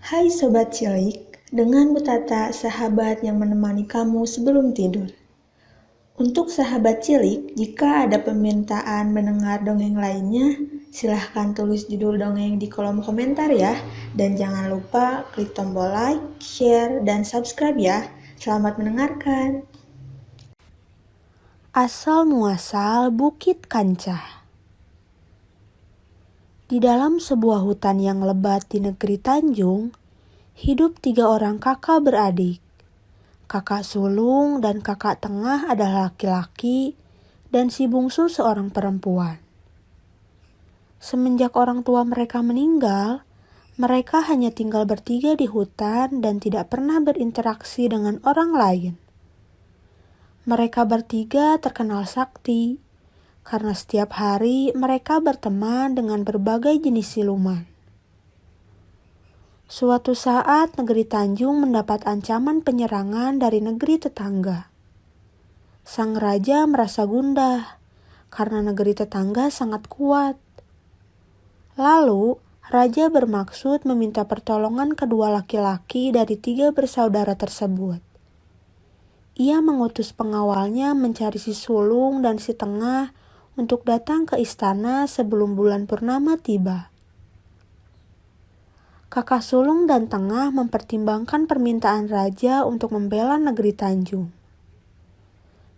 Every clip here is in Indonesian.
Hai Sobat Cilik, dengan Bu Tata, sahabat yang menemani kamu sebelum tidur. Untuk sahabat cilik, jika ada permintaan mendengar dongeng lainnya, silahkan tulis judul dongeng di kolom komentar ya. Dan jangan lupa klik tombol like, share, dan subscribe ya. Selamat mendengarkan. Asal muasal Bukit Kancah. Di dalam sebuah hutan yang lebat di negeri Tanjung, hidup 3 orang kakak beradik. Kakak sulung dan kakak tengah adalah laki-laki, dan si bungsu seorang perempuan. Semenjak orang tua mereka meninggal, mereka hanya tinggal bertiga di hutan dan tidak pernah berinteraksi dengan orang lain. Mereka bertiga terkenal sakti, karena setiap hari mereka berteman dengan berbagai jenis siluman. Suatu saat negeri Tanjung mendapat ancaman penyerangan dari negeri tetangga. Sang raja merasa gundah, karena negeri tetangga sangat kuat. Lalu, raja bermaksud meminta pertolongan kedua laki-laki dari 3 bersaudara tersebut. Ia mengutus pengawalnya mencari si sulung dan si tengah untuk datang ke istana sebelum bulan purnama tiba. Kakak sulung dan tengah mempertimbangkan permintaan raja untuk membela negeri Tanjung.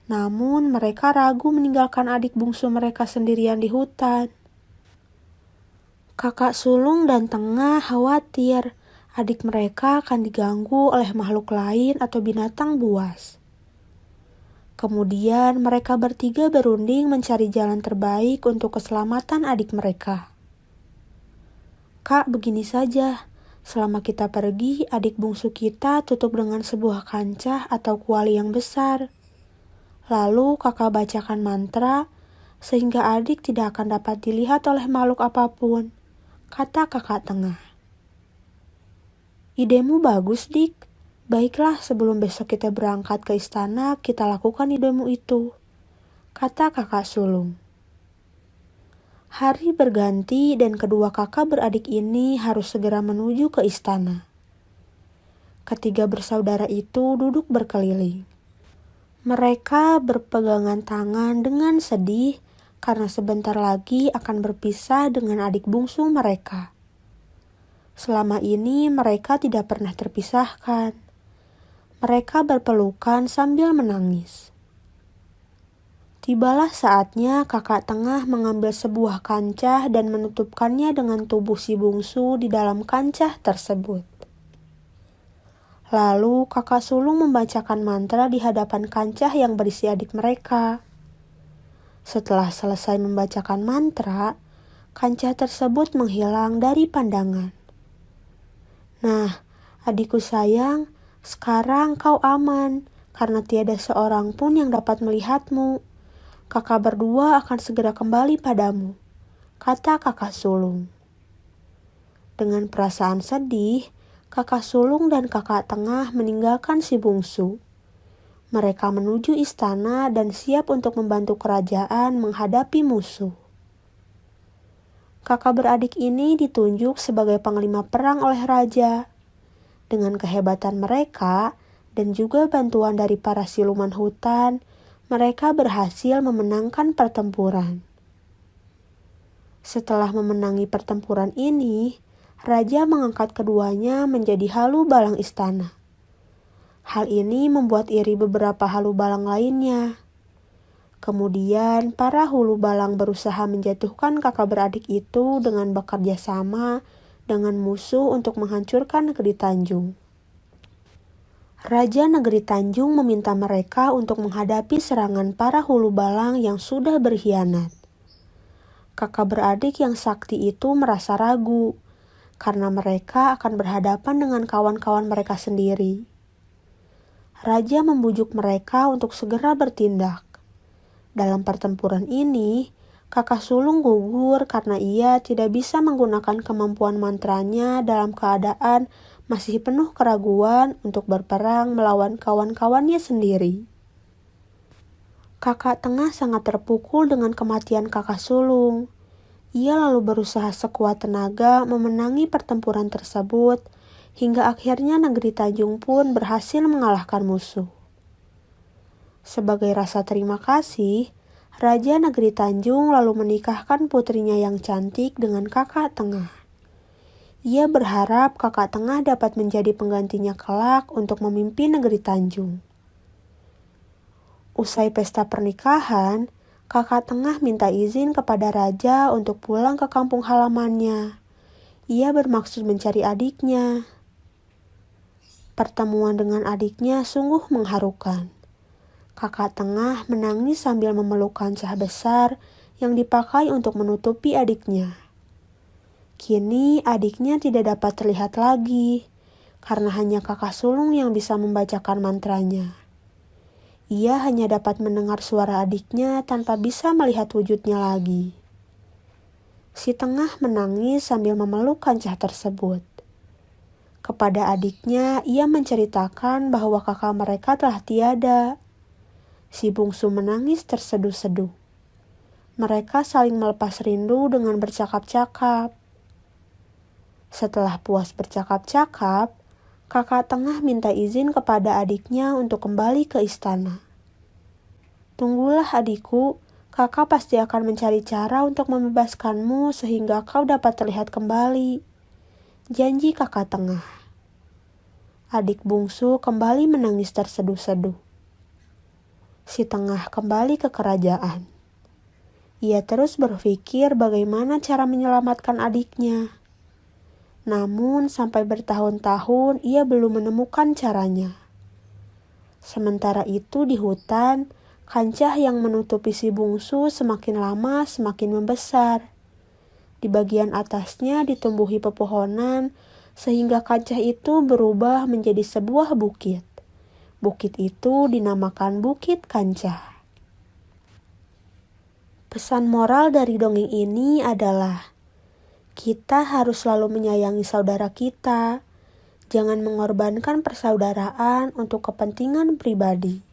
Namun mereka ragu meninggalkan adik bungsu mereka sendirian di hutan. Kakak sulung dan tengah khawatir adik mereka akan diganggu oleh makhluk lain atau binatang buas. Kemudian mereka bertiga berunding mencari jalan terbaik untuk keselamatan adik mereka. Kak, begini saja. Selama kita pergi, adik bungsu kita tutup dengan sebuah kancah atau kuali yang besar. Lalu kakak bacakan mantra, sehingga adik tidak akan dapat dilihat oleh makhluk apapun, kata kakak tengah. Idemu bagus, Dik. Baiklah, sebelum besok kita berangkat ke istana, kita lakukan idemu itu, kata kakak sulung. Hari berganti dan kedua kakak beradik ini harus segera menuju ke istana. Ketiga bersaudara itu duduk berkeliling. Mereka berpegangan tangan dengan sedih karena sebentar lagi akan berpisah dengan adik bungsu mereka. Selama ini mereka tidak pernah terpisahkan. Mereka berpelukan sambil menangis. Tibalah saatnya kakak tengah mengambil sebuah kancah dan menutupkannya dengan tubuh si bungsu di dalam kancah tersebut. Lalu kakak sulung membacakan mantra di hadapan kancah yang berisi adik mereka. Setelah selesai membacakan mantra, kancah tersebut menghilang dari pandangan. Nah, adikku sayang, sekarang kau aman, karena tiada seorang pun yang dapat melihatmu. Kakak berdua akan segera kembali padamu, kata kakak sulung. Dengan perasaan sedih, kakak sulung dan kakak tengah meninggalkan si bungsu. Mereka menuju istana dan siap untuk membantu kerajaan menghadapi musuh. Kakak beradik ini ditunjuk sebagai panglima perang oleh raja. Dengan kehebatan mereka dan juga bantuan dari para siluman hutan, mereka berhasil memenangkan pertempuran. Setelah memenangi pertempuran ini, raja mengangkat keduanya menjadi halu balang istana. Hal ini membuat iri beberapa halu balang lainnya. Kemudian para hulu balang berusaha menjatuhkan kakak beradik itu dengan bekerja sama dengan musuh untuk menghancurkan negeri Tanjung. Raja negeri Tanjung meminta mereka untuk menghadapi serangan para hulu balang yang sudah berkhianat. Kakak beradik yang sakti itu merasa ragu, karena mereka akan berhadapan dengan kawan-kawan mereka sendiri. Raja membujuk mereka untuk segera bertindak. Dalam pertempuran ini, kakak sulung gugur karena ia tidak bisa menggunakan kemampuan mantranya dalam keadaan masih penuh keraguan untuk berperang melawan kawan-kawannya sendiri. Kakak tengah sangat terpukul dengan kematian kakak sulung. Ia lalu berusaha sekuat tenaga memenangi pertempuran tersebut hingga akhirnya negeri Tanjung pun berhasil mengalahkan musuh. Sebagai rasa terima kasih, Raja Negeri Tanjung lalu menikahkan putrinya yang cantik dengan kakak tengah. Ia berharap kakak tengah dapat menjadi penggantinya kelak untuk memimpin negeri Tanjung. Usai pesta pernikahan, kakak tengah minta izin kepada raja untuk pulang ke kampung halamannya. Ia bermaksud mencari adiknya. Pertemuan dengan adiknya sungguh mengharukan. Kakak tengah menangis sambil memeluk kancah besar yang dipakai untuk menutupi adiknya. Kini adiknya tidak dapat terlihat lagi, karena hanya kakak sulung yang bisa membacakan mantranya. Ia hanya dapat mendengar suara adiknya tanpa bisa melihat wujudnya lagi. Si tengah menangis sambil memeluk kancah tersebut. Kepada adiknya, ia menceritakan bahwa kakak mereka telah tiada. Si bungsu menangis terseduh-seduh. Mereka saling melepas rindu dengan bercakap-cakap. Setelah puas bercakap-cakap, kakak tengah minta izin kepada adiknya untuk kembali ke istana. Tunggulah adikku, kakak pasti akan mencari cara untuk membebaskanmu sehingga kau dapat terlihat kembali. Janji kakak tengah. Adik bungsu kembali menangis terseduh-seduh. Si tengah kembali ke kerajaan. Ia terus berpikir bagaimana cara menyelamatkan adiknya. Namun sampai bertahun-tahun ia belum menemukan caranya. Sementara itu di hutan, kancah yang menutupi si bungsu semakin lama semakin membesar. Di bagian atasnya ditumbuhi pepohonan sehingga kancah itu berubah menjadi sebuah bukit. Bukit itu dinamakan Bukit Kancah. Pesan moral dari dongeng ini adalah kita harus selalu menyayangi saudara kita. Jangan mengorbankan persaudaraan untuk kepentingan pribadi.